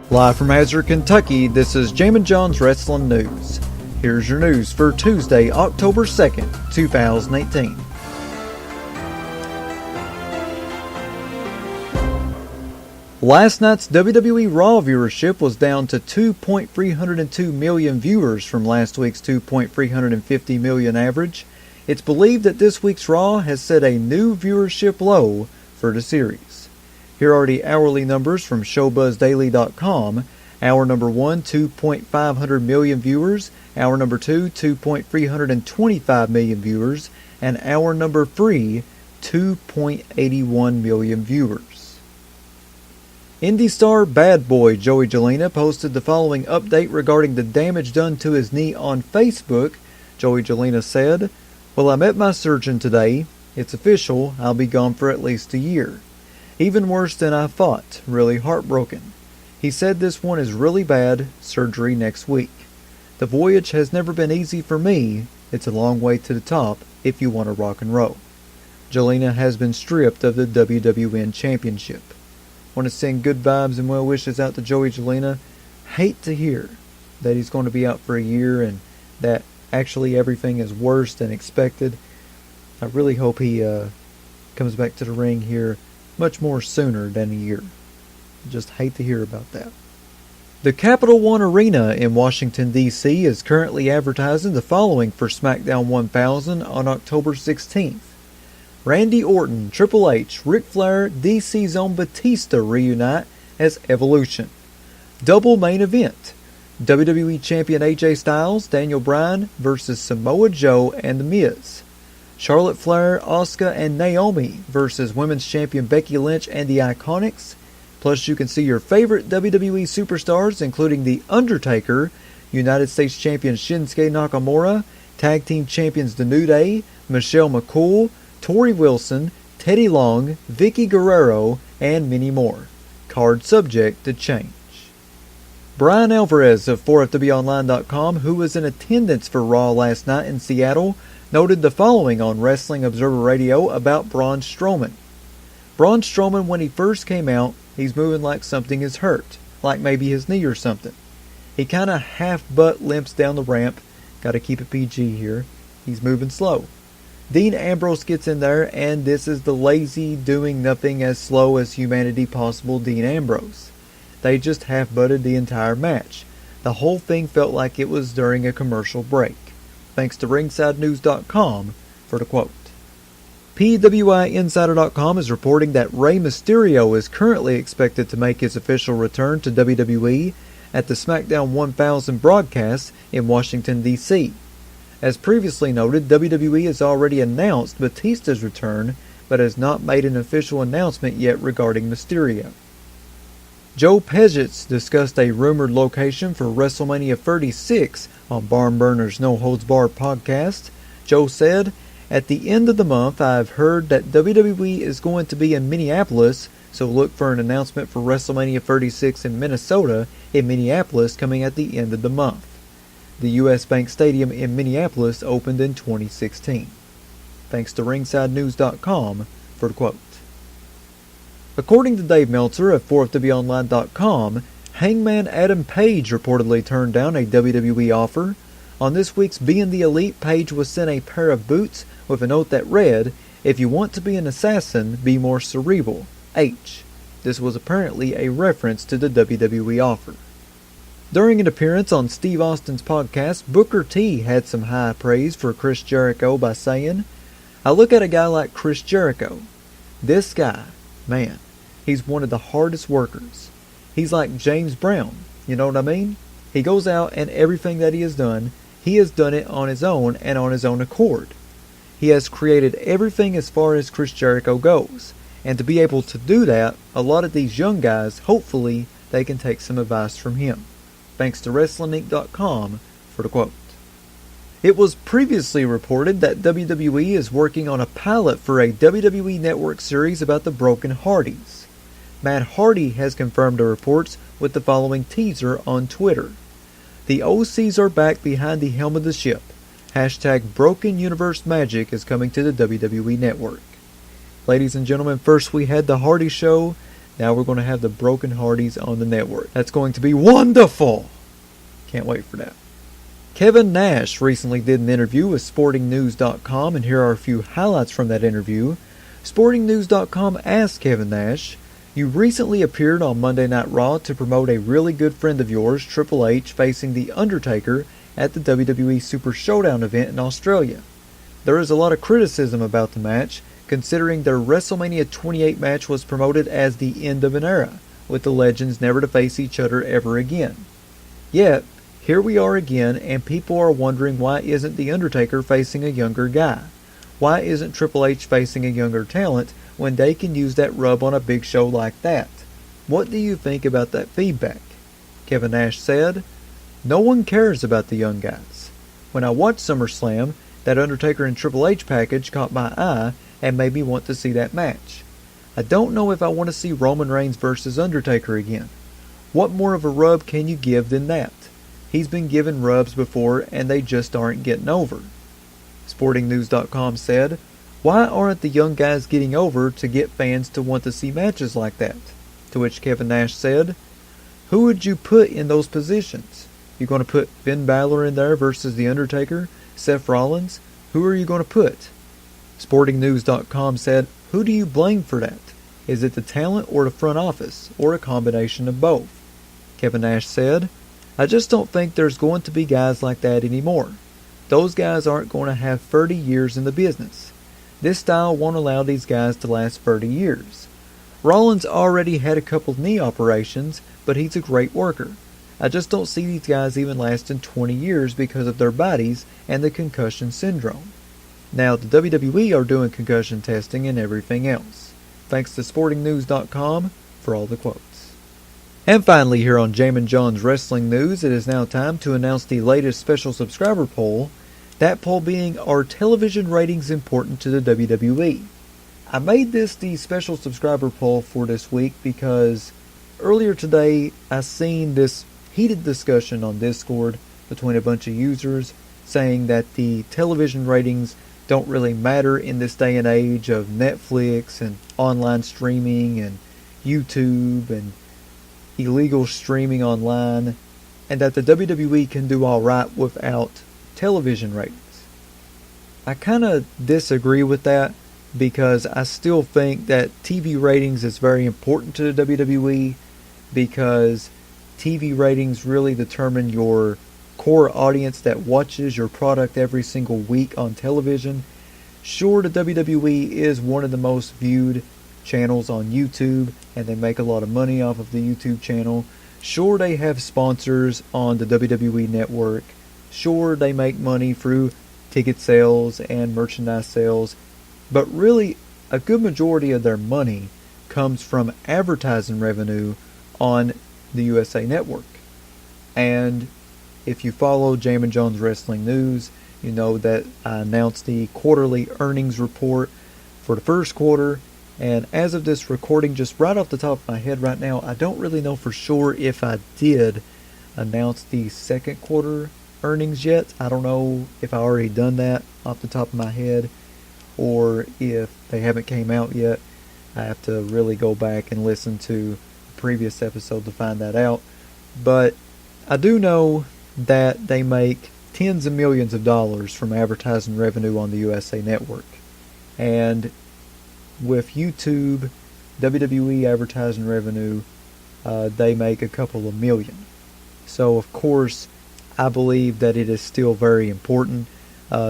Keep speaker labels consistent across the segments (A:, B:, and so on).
A: Live from Hazard, Kentucky, this is Jammin John's Wrestling News. Here's your news for Tuesday, October 2nd, 2018. Last night's WWE Raw viewership was down to 2.302 million viewers from last week's 2.350 million average. It's believed that this week's Raw has set a new viewership low for the series. Here are the hourly numbers from ShowBuzzDaily.com. Hour number 1, 2.500 million viewers. Hour number 2, 2.325 million viewers. And hour number 3, 2.81 million viewers. Indy star Bad Boy Joey Janela posted the following update regarding the damage done to his knee on Facebook. Joey Janela said, "Well, I met my surgeon today. It's official. I'll be gone for at least a year. Even worse than I thought. Really heartbroken. He said this one is really bad. Surgery next week. The voyage has never been easy for me. It's a long way to the top if you want to rock and roll." Janela has been stripped of the WWN Championship. Want to send good vibes and well wishes out to Joey Janela. Hate to hear that he's going to be out for a year and that actually everything is worse than expected. I really hope he comes back to the ring here much more sooner than a year. Just hate to hear about that. The Capital One Arena in Washington, D.C. is currently advertising the following for SmackDown 1000 on October 16th. Randy Orton, Triple H, Ric Flair, DC's own Batista reunite as Evolution. Double main event. WWE Champion AJ Styles, Daniel Bryan versus Samoa Joe and The Miz. Charlotte Flair, Asuka, and Naomi versus Women's Champion Becky Lynch and the Iconics. Plus, you can see your favorite WWE superstars, including The Undertaker, United States Champion Shinsuke Nakamura, Tag Team Champions The New Day, Michelle McCool, Tori Wilson, Teddy Long, Vicky Guerrero, and many more. Card subject to change. Brian Alvarez of 4FWOnline.com, who was in attendance for Raw last night in Seattle, noted the following on Wrestling Observer Radio about Braun Strowman. Braun Strowman, when he first came out, he's moving like something is hurt, like maybe his knee or something. He kind of half-butt limps down the ramp. Gotta keep it PG here. He's moving slow. Dean Ambrose gets in there, and this is the lazy, doing nothing as slow as humanity possible Dean Ambrose. They just half-butted the entire match. The whole thing felt like it was during a commercial break. Thanks to RingsideNews.com for the quote. PWIinsider.com is reporting that Rey Mysterio is currently expected to make his official return to WWE at the SmackDown 1000 broadcast in Washington, D.C. As previously noted, WWE has already announced Batista's return, but has not made an official announcement yet regarding Mysterio. Joe Pesci discussed a rumored location for Wrestlemania 36 on Barn Burner's No Holds Barred podcast. Joe said, "At the end of the month, I've heard that WWE is going to be in Minneapolis, so look for an announcement for Wrestlemania 36 in Minnesota in Minneapolis coming at the end of the month." The U.S. Bank Stadium in Minneapolis opened in 2016. Thanks to RingsideNews.com for the quote. According to Dave Meltzer of 4FWOnline.com, Hangman Adam Page reportedly turned down a WWE offer. On this week's Being the Elite, Page was sent a pair of boots with a note that read, "If you want to be an assassin, be more cerebral. H." This was apparently a reference to the WWE offer. During an appearance on Steve Austin's podcast, Booker T had some high praise for Chris Jericho by saying, "I look at a guy like Chris Jericho. This guy, man, he's one of the hardest workers. He's like James Brown, you know what I mean? He goes out and everything that he has done it on his own and on his own accord. He has created everything as far as Chris Jericho goes. And to be able to do that, a lot of these young guys, hopefully, they can take some advice from him." Thanks to WrestlingInc.com for the quote. It was previously reported that WWE is working on a pilot for a WWE Network series about the Broken Hardys. Matt Hardy has confirmed the reports with the following teaser on Twitter. "The OCs are back behind the helm of the ship. Hashtag Broken Universe Magic is coming to the WWE Network." Ladies and gentlemen, first we had the Hardy Show, Now we're going to have the Broken Hardys on the network. That's going to be wonderful! Can't wait for that. Kevin Nash recently did an interview with SportingNews.com, and here are a few highlights from that interview. SportingNews.com asked Kevin Nash, "You recently appeared on Monday Night Raw to promote a really good friend of yours, Triple H, facing The Undertaker at the WWE Super Showdown event in Australia. There is a lot of criticism about the match, considering their WrestleMania 28 match was promoted as the end of an era, with the legends never to face each other ever again. Yet, here we are again, and people are wondering why isn't The Undertaker facing a younger guy? Why isn't Triple H facing a younger talent when they can use that rub on a big show like that? What do you think about that feedback?" Kevin Nash said, "No one cares about the young guys. When I watched SummerSlam, that Undertaker and Triple H package caught my eye and made me want to see that match. I don't know if I want to see Roman Reigns versus Undertaker again. What more of a rub can you give than that? He's been given rubs before and they just aren't getting over." SportingNews.com said, "Why aren't the young guys getting over to get fans to want to see matches like that?" To which Kevin Nash said, "Who would you put in those positions? You going to put Finn Balor in there versus The Undertaker? Seth Rollins? Who are you going to put?" SportingNews.com said, "Who do you blame for that? Is it the talent or the front office, or a combination of both?" Kevin Nash said, "I just don't think there's going to be guys like that anymore. Those guys aren't going to have 30 years in the business. This style won't allow these guys to last 30 years. Rollins already had a couple knee operations, but he's a great worker. I just don't see these guys even lasting 20 years because of their bodies and the concussion syndrome." Now, the WWE are doing concussion testing and everything else. Thanks to SportingNews.com for all the quotes. And finally, here on Jammin John's Wrestling News, it is now time to announce the latest special subscriber poll. That poll being, are television ratings important to the WWE? I made this the special subscriber poll for this week because earlier today I seen this heated discussion on Discord between a bunch of users saying that the television ratings don't really matter in this day and age of Netflix and online streaming and YouTube and illegal streaming online, and that the WWE can do alright without television ratings. I kind of disagree with that because I still think that TV ratings is very important to the WWE because TV ratings really determine your core audience that watches your product every single week on television. Sure, the WWE is one of the most viewed channels on YouTube, and they make a lot of money off of the YouTube channel. Sure, they have sponsors on the WWE Network. Sure, they make money through ticket sales and merchandise sales. But really, a good majority of their money comes from advertising revenue on the USA Network. And if you follow Jammin John's Wrestling News, you know that I announced the quarterly earnings report for the first quarter. And as of this recording, just right off the top of my head right now, I don't really know for sure if I did announce the second quarter earnings yet. I don't know if I already done that off the top of my head or if they haven't came out yet. I have to really go back and listen to the previous episode to find that out. But I do know that they make tens of millions of dollars from advertising revenue on the USA Network. And with YouTube, WWE advertising revenue, they make a couple of million. So of course, I believe that it is still very important.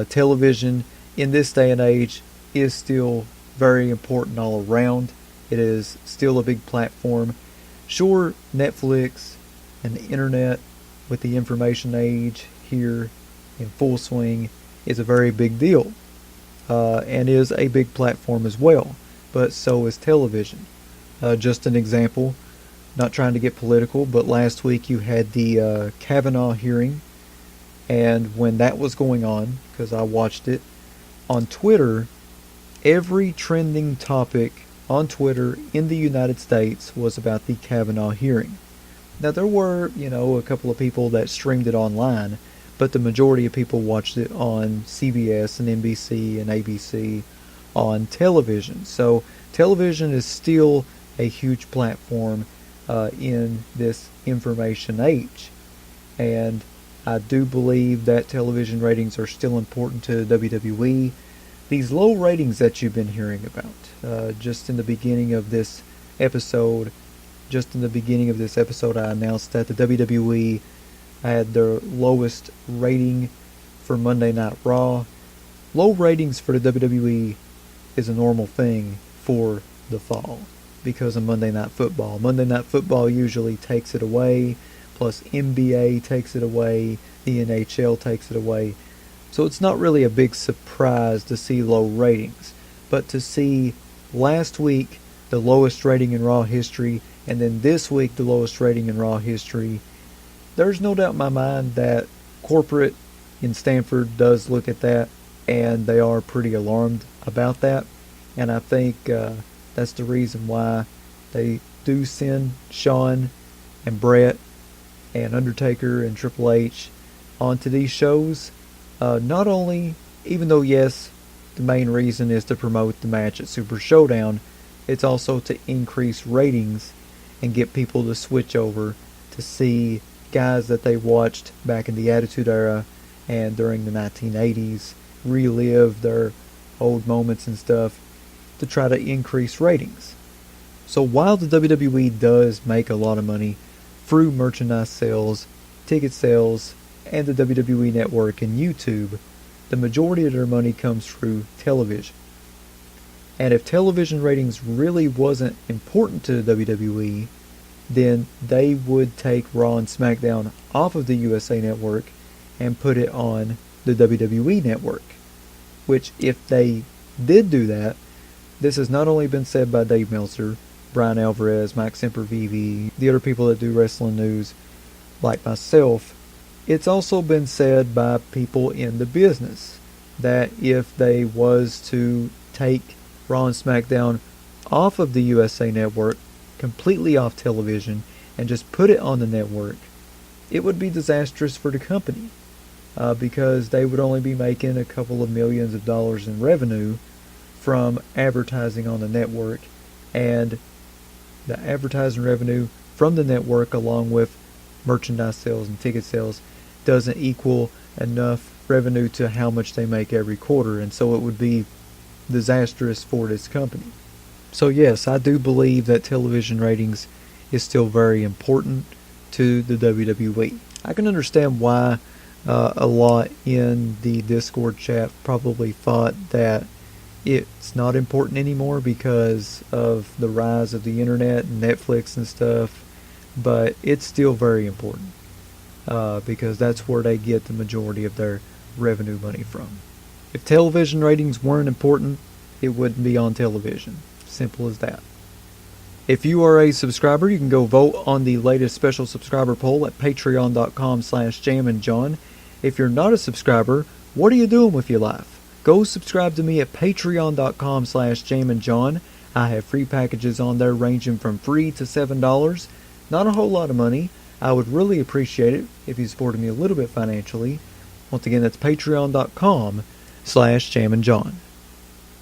A: Television in this day and age is still very important all around. It is still a big platform. Sure, Netflix and the internet with the information age here in full swing is a very big deal. And is a big platform as well, but so is television. Just an example, not trying to get political, but last week you had the Kavanaugh hearing, and when that was going on, because I watched it, on Twitter, every trending topic on Twitter in the United States was about the Kavanaugh hearing. Now there were, a couple of people that streamed it online, but the majority of people watched it on CBS and NBC and ABC on television. So television is still a huge platform in this information age. And I do believe that television ratings are still important to WWE. These low ratings that you've been hearing about, just in the beginning of this episode, I announced that the WWE had their lowest rating for Monday Night Raw. Low ratings for the WWE is a normal thing for the fall because of Monday Night Football. Monday Night Football usually takes it away, plus NBA takes it away, the NHL takes it away. So it's not really a big surprise to see low ratings. But to see last week the lowest rating in Raw history, and then this week the lowest rating in Raw history, there's no doubt in my mind that corporate in Stanford does look at that, and they are pretty alarmed about that. And I think that's the reason why they do send Shawn and Brett and Undertaker and Triple H onto these shows. Not only, even though yes, the main reason is to promote the match at Super Showdown, it's also to increase ratings and get people to switch over to see guys that they watched back in the Attitude Era and during the 1980s, relive their old moments and stuff to try to increase ratings. So while the WWE does make a lot of money through merchandise sales, ticket sales, and the WWE Network and YouTube, the majority of their money comes through television. And if television ratings really wasn't important to the WWE, then they would take Raw and SmackDown off of the USA Network and put it on the WWE Network. Which, if they did do that, this has not only been said by Dave Meltzer, Brian Alvarez, Mike Sempervive, the other people that do wrestling news, like myself, it's also been said by people in the business that if they was to take Raw and SmackDown off of the USA Network, completely off television, and just put it on the network, it would be disastrous for the company because they would only be making a couple of millions of dollars in revenue from advertising on the network, and the advertising revenue from the network along with merchandise sales and ticket sales doesn't equal enough revenue to how much they make every quarter, and so it would be disastrous for this company. So yes, I do believe that television ratings is still very important to the WWE. I can understand why a lot in the Discord chat probably thought that it's not important anymore because of the rise of the internet and Netflix and stuff, but it's still very important because that's where they get the majority of their revenue money from. If television ratings weren't important, it wouldn't be on television. Simple as that. If you are a subscriber, you can go vote on the latest special subscriber poll at patreon.com/jamminjohn. If you're not a subscriber, what are you doing with your life? Go subscribe to me at patreon.com/jamminjohn. I have free packages on there ranging from free to $7. Not a whole lot of money. I would really appreciate it if you supported me a little bit financially. Once again, that's patreon.com/jamminjohn.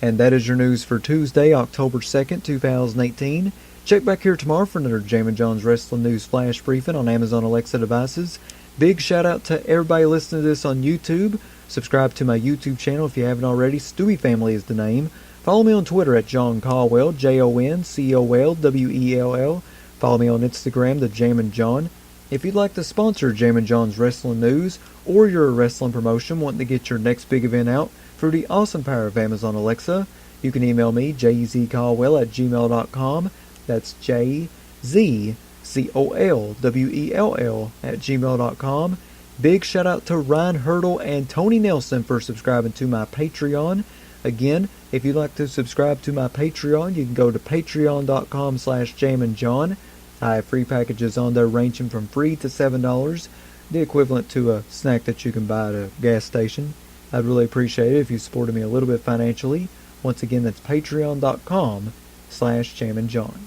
A: And that is your news for Tuesday, October 2nd, 2018. Check back here tomorrow for another Jammin John's Wrestling News Flash Briefing on Amazon Alexa devices. Big shout out to everybody listening to this on YouTube. Subscribe to my YouTube channel if you haven't already. Stewie Family is the name. Follow me on Twitter at John Caldwell, JONCOLWELL. Follow me on Instagram, the Jammin John. If you'd like to sponsor Jammin John's Wrestling News, or you're a wrestling promotion wanting to get your next big event out through the awesome power of Amazon Alexa, you can email me, jzcaldwell@gmail.com. That's JZCOLWELL@gmail.com. Big shout out to Ryan Hurdle and Tony Nelson for subscribing to my Patreon. Again, if you'd like to subscribe to my Patreon, you can go to patreon.com/jamminjohn. I have free packages on there ranging from free to $7, the equivalent to a snack that you can buy at a gas station. I'd really appreciate it if you supported me a little bit financially. Once again, that's patreon.com/jamminjohn.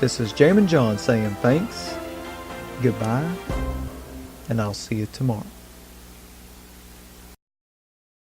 A: This is Jammin John saying thanks, goodbye, and I'll see you tomorrow.